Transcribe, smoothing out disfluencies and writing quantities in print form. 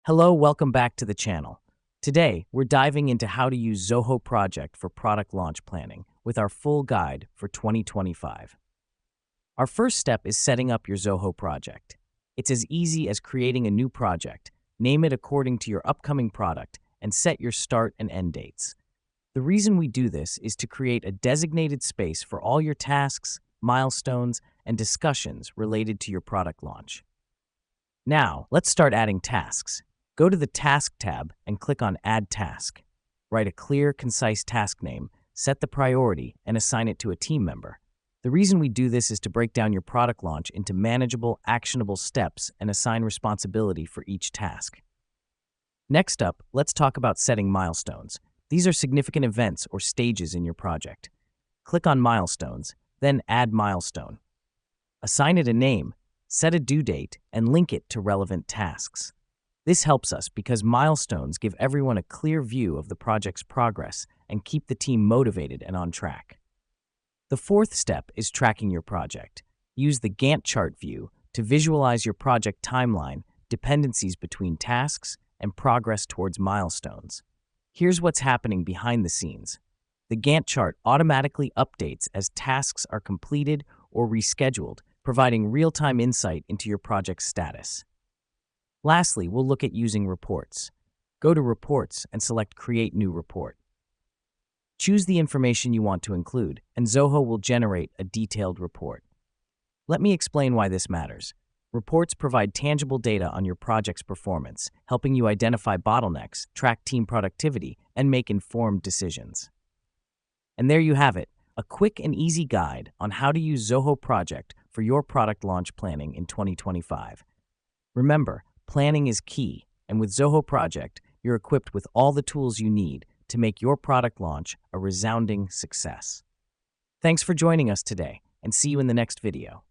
Hello, welcome back to the channel. Today, we're diving into how to use Zoho Project for product launch planning with our full guide for 2025. Our first step is setting up your Zoho project. It's as easy as creating a new project, name it according to your upcoming product, and set your start and end dates. The reason we do this is to create a designated space for all your tasks, milestones, and discussions related to your product launch. Now, let's start adding tasks. Go to the Task tab and click on Add Task. Write a clear, concise task name, set the priority, and assign it to a team member. The reason we do this is to break down your product launch into manageable, actionable steps and assign responsibility for each task. Next up, let's talk about setting milestones. These are significant events or stages in your project. Click on Milestones, then Add Milestone. Assign it a name, set a due date, and link it to relevant tasks. This helps us because milestones give everyone a clear view of the project's progress and keep the team motivated and on track. The fourth step is tracking your project. Use the Gantt chart view to visualize your project timeline, dependencies between tasks, and progress towards milestones. Here's what's happening behind the scenes. The Gantt chart automatically updates as tasks are completed or rescheduled, providing real-time insight into your project's status. Lastly, we'll look at using reports. Go to Reports and select Create New Report. Choose the information you want to include, and Zoho will generate a detailed report. Let me explain why this matters. Reports provide tangible data on your project's performance, helping you identify bottlenecks, track team productivity, and make informed decisions. And there you have it, a quick and easy guide on how to use Zoho Project for your product launch planning in 2025. Remember, planning is key, and with Zoho Project, you're equipped with all the tools you need to make your product launch a resounding success. Thanks for joining us today, and see you in the next video.